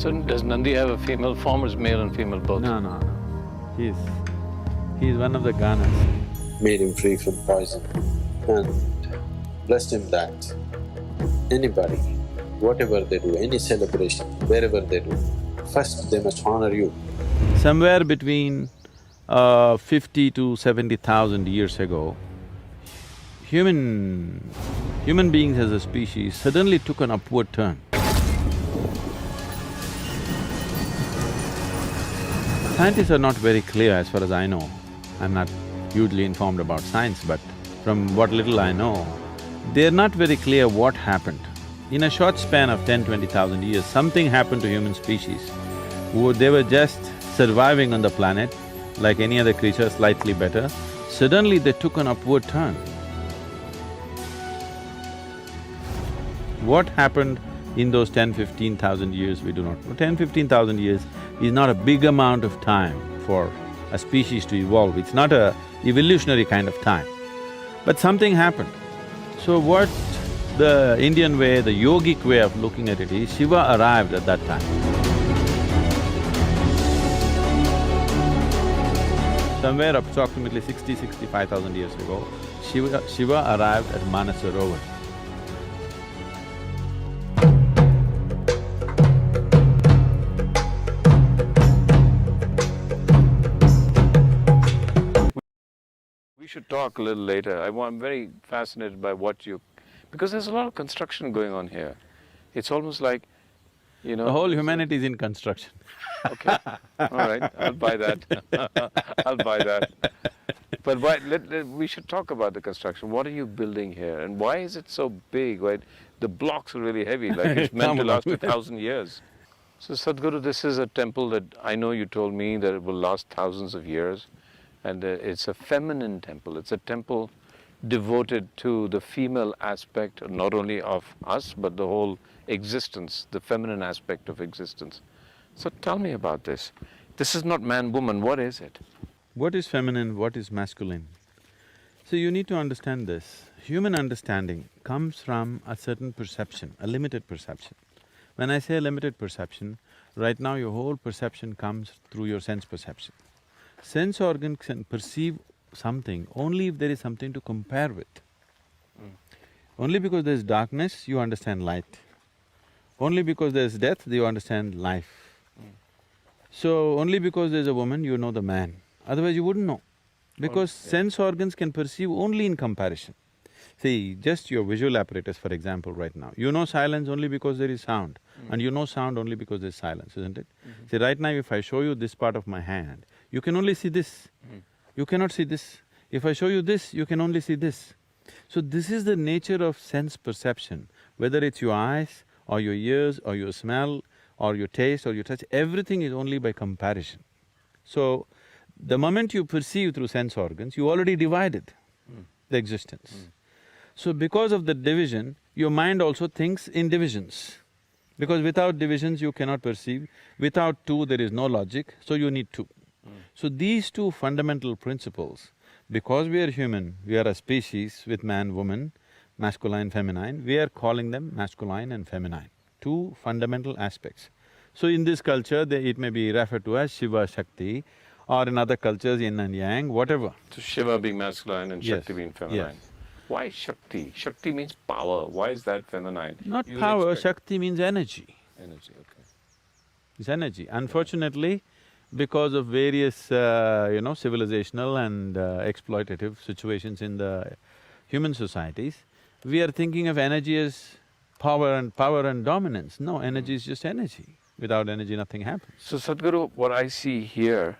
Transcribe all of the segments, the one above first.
So does Nandi have a female form or is male and female both? No. He's one of the Ganas. Made him free from poison and blessed him that anybody, whatever they do, any celebration, wherever they do, first they must honor you. Somewhere between 50 to 70,000 years ago, human beings as a species suddenly took an upward turn. Scientists are not very clear as far as I know. I'm not hugely informed about science, but from what little I know, they're not very clear what happened. In a short span of 10-20,000 years, something happened to human species. They were just surviving on the planet like any other creature, slightly better. Suddenly they took an upward turn. What happened in those 10-15,000 years, we do not know. 10-15,000 years is not a big amount of time for a species to evolve, it's not a evolutionary kind of time. But something happened. So what the Indian way, the yogic way of looking at it is, Shiva arrived at that time. Somewhere approximately 60-65,000 years ago, Shiva arrived at Manasarovar. We should talk a little later. I'm very fascinated by what you… because there's a lot of construction going on here. It's almost like, you know… The whole humanity is in construction. Okay, all right, I'll buy that I'll buy that. But we should talk about the construction. What are you building here and why is it so big? Why the blocks are really heavy, like it's meant to last 1,000 years. So Sadhguru, this is a temple that I know you told me that it will last thousands of years, and it's a feminine temple. It's a temple devoted to the female aspect, not only of us, but the whole existence, the feminine aspect of existence. So tell me about this. This is not man-woman, what is it? What is feminine, what is masculine? So you need to understand this. Human understanding comes from a certain perception, a limited perception. When I say limited perception, right now your whole perception comes through your sense perception. Sense organs can perceive something only if there is something to compare with. Only because there's darkness, you understand light. Only because there's death, you understand life. So, only because there's a woman, you know the man. Otherwise you wouldn't know. Because sense organs can perceive only in comparison. See, just your visual apparatus, for example, right now. You know silence only because there is sound, and you know sound only because there's silence, isn't it? See, right now if I show you this part of my hand, you can only see this. You cannot see this. If I show you this, you can only see this. So this is the nature of sense perception, whether it's your eyes, or your ears, or your smell, or your taste, or your touch, everything is only by comparison. So, the moment you perceive through sense organs, you already divided the existence. So because of the division, your mind also thinks in divisions. Because without divisions, you cannot perceive. Without two, there is no logic, so you need two. So these two fundamental principles, because we are human, we are a species with man, woman, masculine, feminine, we are calling them masculine and feminine, two fundamental aspects. So in this culture, it may be referred to as Shiva, Shakti, or in other cultures, yin and yang, whatever. So Shiva being masculine and Shakti being feminine. Yes. Why Shakti? Shakti means power. Why is that feminine? Not power, Shakti means energy. Energy, okay. It's energy. Unfortunately, because of various, civilizational and exploitative situations in the human societies, we are thinking of energy as power and dominance. No, energy is just energy. Without energy, nothing happens. So Sadhguru, what I see here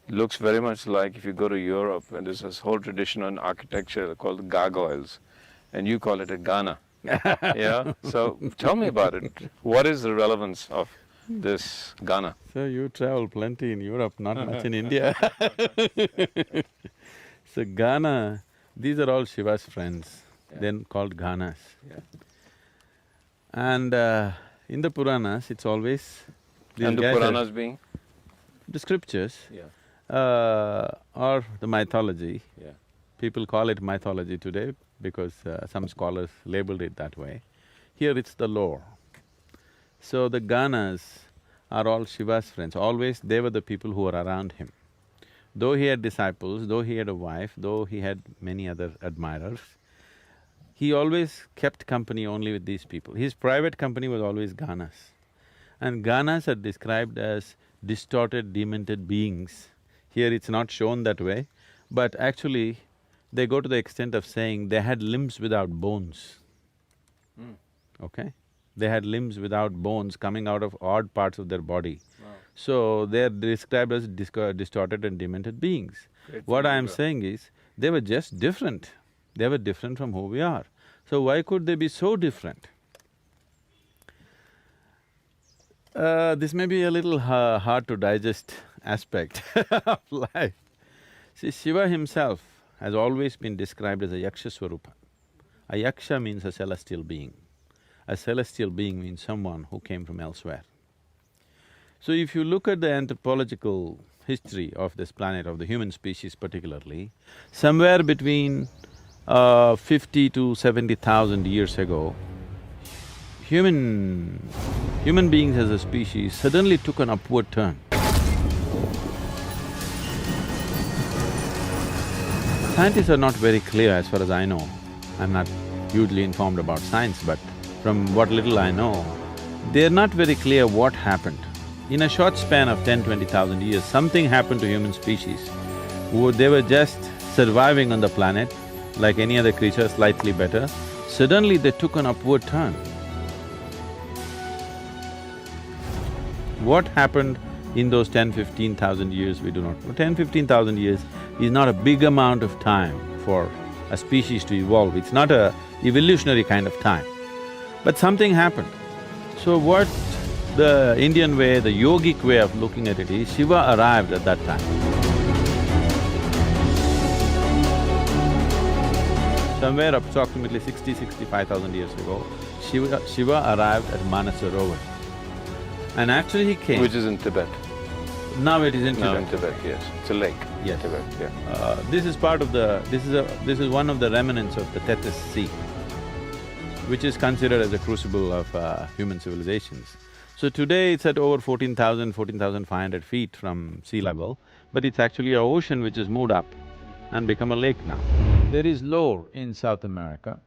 looks very much like if you go to Europe and there's this whole tradition on architecture called gargoyles, and you call it a Gana. Yeah? So tell me about it. What is the relevance of this Gana? So you travel plenty in Europe, not much in India. So Gana, these are all Shiva's friends, then called Ganas. Yeah. And in the Puranas, it's always… And the Puranas being? The scriptures. Yeah. Or the mythology. Yeah. People call it mythology today because some scholars labeled it that way. Here it's the lore. So the Ganas are all Shiva's friends. Always they were the people who were around him. Though he had disciples, though he had a wife, though he had many other admirers, he always kept company only with these people. His private company was always Ganas. And Ganas are described as distorted, demented beings. Here it's not shown that way, but actually they go to the extent of saying they had limbs without bones, okay? They had limbs without bones coming out of odd parts of their body. So they're described as distorted and demented beings. What I am saying is, they were just different. They were different from who we are. So why could they be so different? This may be a little hard to digest aspect of life. See, Shiva himself has always been described as a Yaksha Swarupa. A Yaksha means a celestial being. A celestial being means someone who came from elsewhere. So if you look at the anthropological history of this planet, of the human species particularly, somewhere between 50 to 70,000 years ago, human beings as a species suddenly took an upward turn. Scientists are not very clear as far as I know. I'm not hugely informed about science, but from what little I know, they're not very clear what happened. In a short span of 10-20,000 years, something happened to human species. They were just surviving on the planet like any other creature, slightly better. Suddenly they took an upward turn. What happened in those 10-15,000 years, we do not know. 10-15,000 years is not a big amount of time for a species to evolve. It's not a evolutionary kind of time. But something happened. So what the Indian way, the yogic way of looking at it is, Shiva arrived at that time. Somewhere approximately 60-65,000 years ago, Shiva arrived at Manasarovar. And actually he came… Which is in Tibet. Now it is in Tibet. Now in Tibet, yes. It's a lake. Yes. Tibet, yeah. This is part of the… this is one of the remnants of the Tethys Sea, which is considered as a crucible of human civilizations. So today it's at over 14,500 feet from sea level, but it's actually an ocean which has moved up and become a lake now. There is lore in South America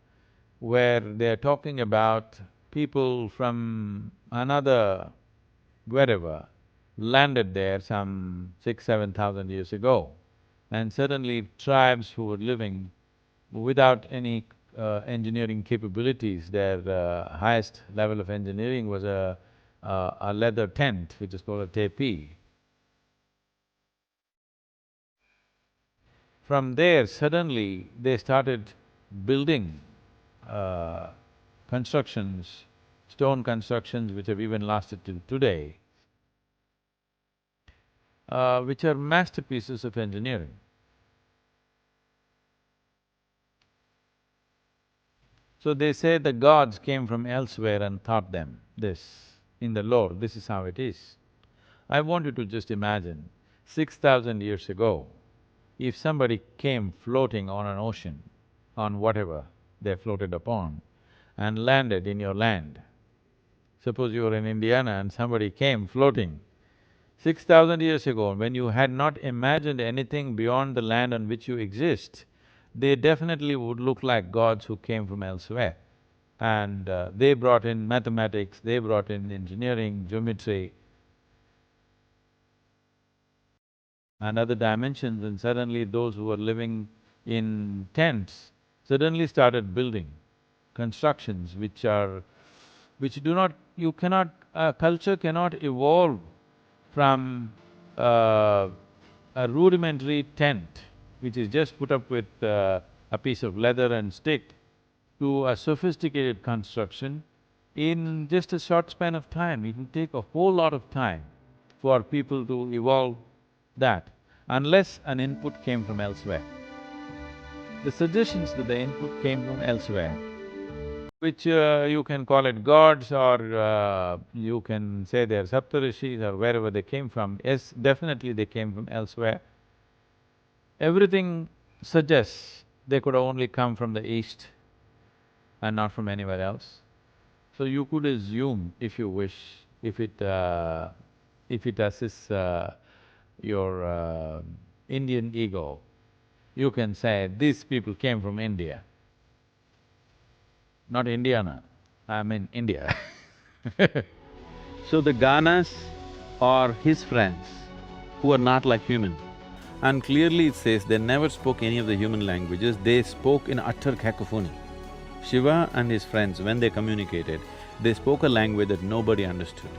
where they're talking about people from another wherever landed there some 6,000–7,000 years ago, and suddenly tribes who were living without any engineering capabilities, their highest level of engineering was a leather tent, which is called a tepi. From there, suddenly they started building constructions, stone constructions which have even lasted till today, which are masterpieces of engineering. So they say the gods came from elsewhere and taught them this. In the lore, this is how it is. I want you to just imagine, 6,000 years ago, if somebody came floating on an ocean, on whatever they floated upon, and landed in your land, suppose you were in Indiana and somebody came floating, 6,000 years ago, when you had not imagined anything beyond the land on which you exist, they definitely would look like gods who came from elsewhere. And they brought in mathematics, they brought in engineering, geometry, and other dimensions, and suddenly those who were living in tents suddenly started building constructions which do not… you cannot… culture cannot evolve from a rudimentary tent, which is just put up with a piece of leather and stick, to a sophisticated construction in just a short span of time. It will take a whole lot of time for people to evolve that, unless an input came from elsewhere. The suggestions that the input came from elsewhere, which you can call it gods or you can say they're Saptarishis or wherever they came from, yes, definitely they came from elsewhere. Everything suggests they could have only come from the east and not from anywhere else. So you could assume, if you wish, if it if it assists your Indian ego, you can say, these people came from India. Not Indiana, I mean India. So the Ganas are his friends who are not like human. And clearly it says they never spoke any of the human languages, they spoke in utter cacophony. Shiva and his friends, when they communicated, they spoke a language that nobody understood.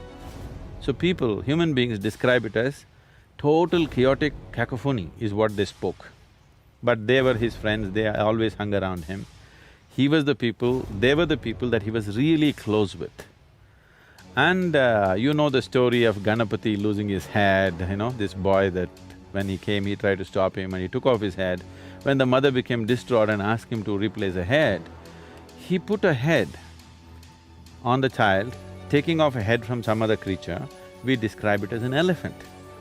So people, human beings describe it as total chaotic cacophony is what they spoke. But they were his friends, they always hung around him. He was the people, they were the people that he was really close with. And you know the story of Ganapati losing his head, this boy that when he came, he tried to stop him and he took off his head. When the mother became distraught and asked him to replace a head, he put a head on the child, taking off a head from some other creature. We describe it as an elephant.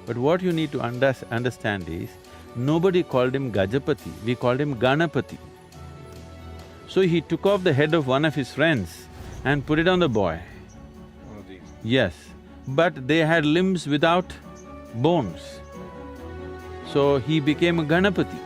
But what you need to understand is, nobody called him Gajapati, we called him Ganapati. So he took off the head of one of his friends and put it on the boy. One of these. Yes, but they had limbs without bones. So he became a Ganapati.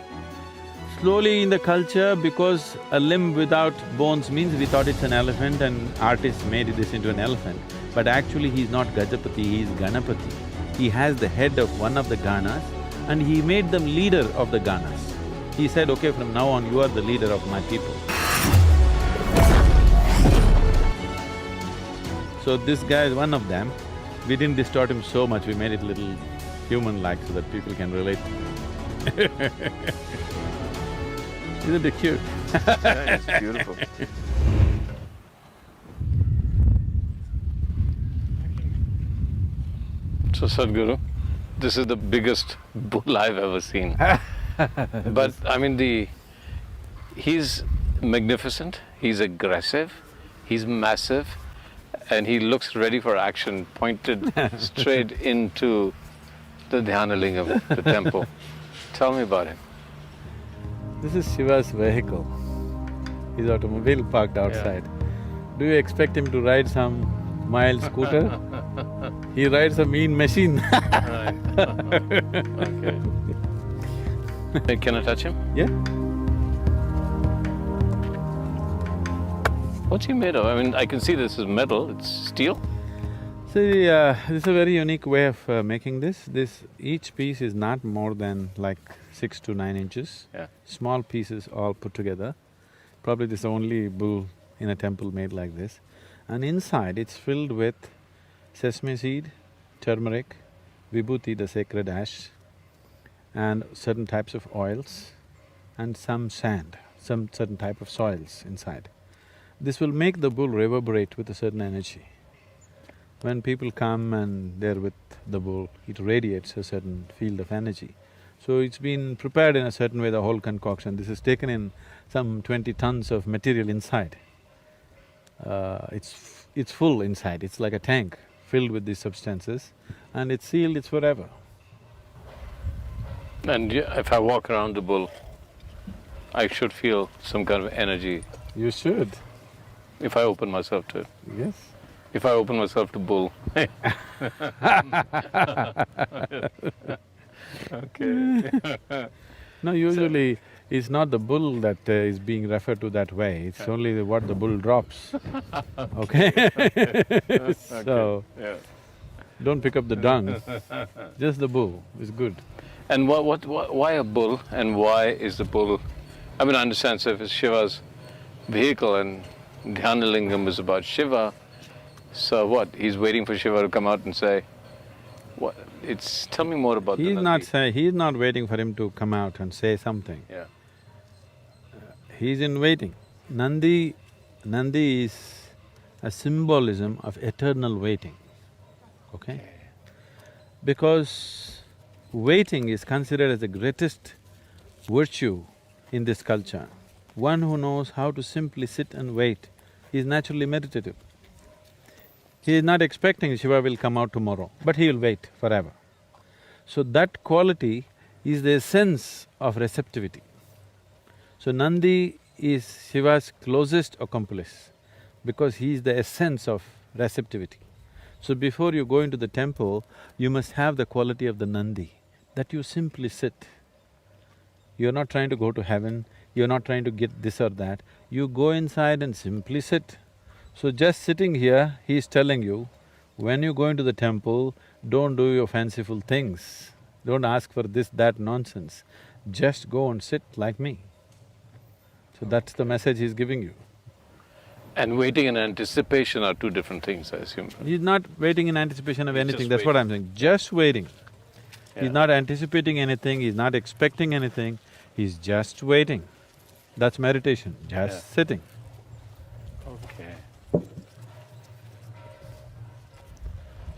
Slowly in the culture, because a limb without bones means we thought it's an elephant and artists made this into an elephant. But actually he's not Gajapati, he's Ganapati. He has the head of one of the Ganas and he made them leader of the Ganas. He said, okay, from now on you are the leader of my people. So this guy is one of them. We didn't distort him so much, we made it little human-like so that people can relate. Isn't it cute? Yeah, it's beautiful. So Sadhguru, this is the biggest bull I've ever seen. But I mean he's magnificent, he's aggressive, he's massive, and he looks ready for action, pointed straight into the Dhyanalingam, the temple. Tell me about him. This is Shiva's vehicle, his automobile parked outside. Do you expect him to ride some mild scooter? He rides a mean machine. Right. Okay. Hey, can I touch him? Yeah? What's he made of? I mean, I can see this is metal, it's steel. See, this is a very unique way of making this. Each piece is not more than like 6 to 9 inches. Yeah. Small pieces all put together. Probably this is the only bull in a temple made like this. And inside it's filled with sesame seed, turmeric, vibhuti, the sacred ash, and certain types of oils and some sand, some certain type of soils inside. This will make the bull reverberate with a certain energy. When people come and they're with the bull, it radiates a certain field of energy. So it's been prepared in a certain way, the whole concoction. This is taken in some 20 tons of material inside. It's full inside, it's like a tank filled with these substances and it's sealed, it's forever. And if I walk around the bull, I should feel some kind of energy You should. if I open myself to it. Yes. If I open myself to bull. Okay. No, usually it's not the bull that is being referred to that way, it's only what the bull drops, okay? So, Yeah. don't pick up the dung, just the bull is good. And why a bull and why is the bull… I mean, I understand, so if it's Shiva's vehicle and Dhyanalingam is about Shiva, so what? He's waiting for Shiva to come out and say… What? Tell me more about He's the not Nandi. he's not waiting for him to come out and say something. Yeah. He's in waiting. Nandi is a symbolism of eternal waiting, okay? Because waiting is considered as the greatest virtue in this culture. One who knows how to simply sit and wait is naturally meditative. He is not expecting Shiva will come out tomorrow, but he will wait forever. So that quality is the essence of receptivity. So Nandi is Shiva's closest accomplice because he is the essence of receptivity. So before you go into the temple, you must have the quality of the Nandi, that you simply sit. You're not trying to go to heaven, you're not trying to get this or that, you go inside and simply sit. So just sitting here, he's telling you, when you go into the temple, don't do your fanciful things, don't ask for this, that nonsense, just go and sit like me. So that's the message he's giving you. And waiting and anticipation are two different things, I assume. He's not waiting in anticipation of He's anything, just that's what I'm saying, just waiting. Yeah. He's not anticipating anything, he's not expecting anything, he's just waiting. That's meditation, just sitting. Okay.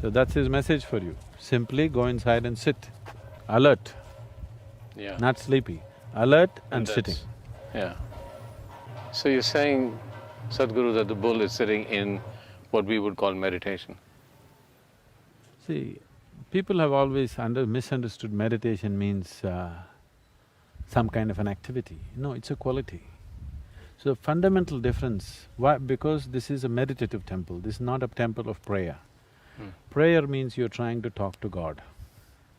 So that's his message for you. Simply go inside and sit, alert, Yeah. not sleepy, alert and that's- sitting. Yeah. So you're saying, Sadhguru, that the bull is sitting in what we would call meditation? See, people have always misunderstood meditation means some kind of an activity. No, it's a quality. So fundamental difference, why? Because this is a meditative temple, this is not a temple of prayer. Prayer means you're trying to talk to God.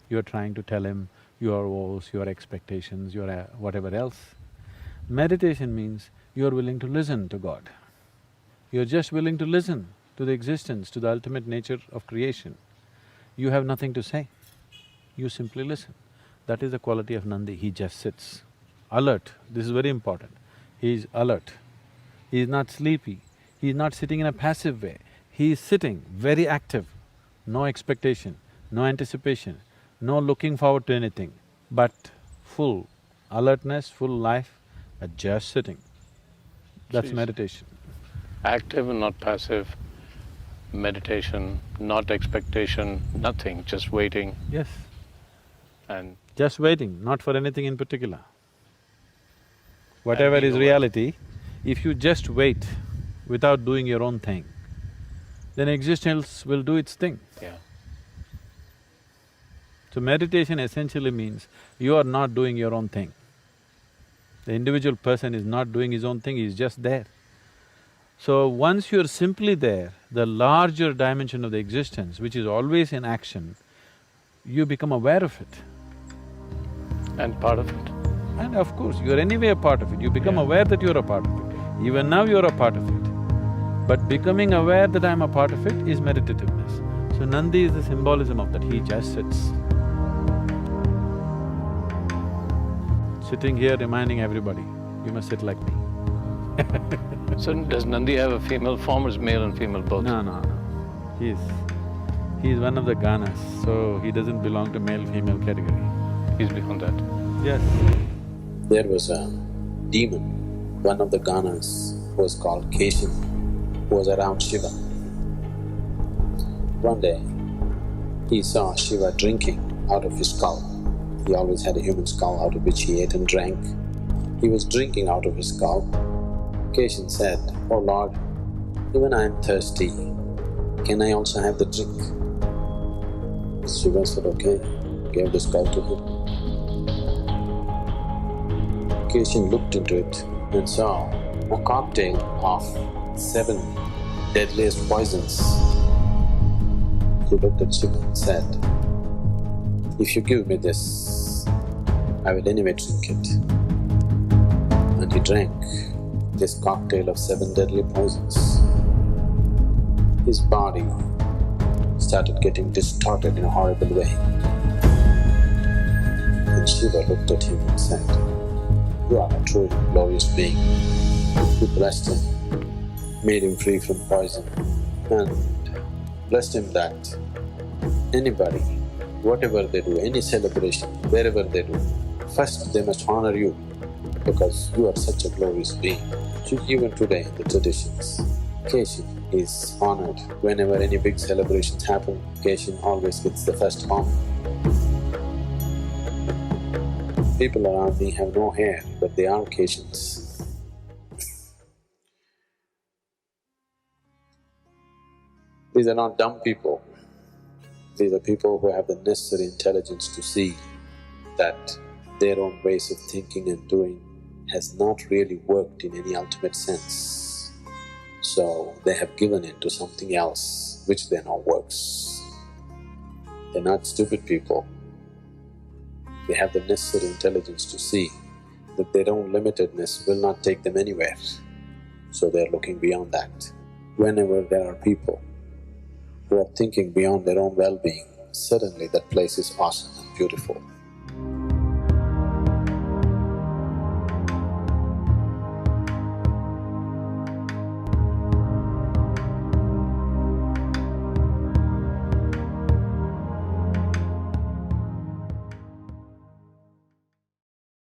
You're trying to tell Him your woes, your expectations, your whatever else. Meditation means you're willing to listen to God. You're just willing to listen to the existence, to the ultimate nature of creation. You have nothing to say, you simply listen. That is the quality of Nandi, he just sits. Alert, this is very important. He is alert, he is not sleepy, he is not sitting in a passive way. He is sitting very active, no expectation, no anticipation, no looking forward to anything, but full alertness, full life, but just sitting. That's Jeez. meditation. Active and not passive, meditation, not expectation, nothing, just waiting Yes, and… just waiting, not for anything in particular. Whatever being is aware. reality, if you just wait without doing your own thing, then existence will do its thing. Yeah. So meditation essentially means you are not doing your own thing. The individual person is not doing his own thing, he is just there. So once you're simply there, the larger dimension of the existence, which is always in action, you become aware of it. And part of it. And of course, you're anyway a part of it, you become aware that you're a part of it. Even now you're a part of it. But becoming aware that I'm a part of it is meditativeness. So Nandi is the symbolism of that, he just sits. Sitting here reminding everybody, you must sit like me. So does Nandi have a female form or is male and female both? No. He's one of the Ganas, so he doesn't belong to male-female category. He's beyond that. Yes. There was a demon, one of the Ganas, who was called Keshin, who was around Shiva. One day, he saw Shiva drinking out of his skull. He always had a human skull out of which he ate and drank. He was drinking out of his skull. Keshin said, "Oh Lord, even I am thirsty. Can I also have the drink?" Shiva said, "Okay," gave the skull to him. Keshin looked into it and saw a cocktail of 7 deadliest poisons. He looked at Shiva and said, "If you give me this, I will anyway drink it." And he drank this cocktail of 7 deadly poisons. His body started getting distorted in a horrible way. And Shiva looked at him and said, "You are a truly glorious being." He blessed him, made him free from poison, and blessed him that anybody, whatever they do, any celebration, wherever they do, first they must honor you because you are such a glorious being. So even today in the traditions, Keshin is honored. Whenever any big celebrations happen, Keshin always gets the first honor. People around me have no hair, but they are Keshins. These are not dumb people. These are people who have the necessary intelligence to see that their own ways of thinking and doing has not really worked in any ultimate sense. So they have given in to something else. which they know works. They're not stupid people. They have the necessary intelligence to see that their own limitedness will not take them anywhere, so they're looking beyond that. Whenever there are people who are thinking beyond their own well-being, suddenly that place is awesome and beautiful.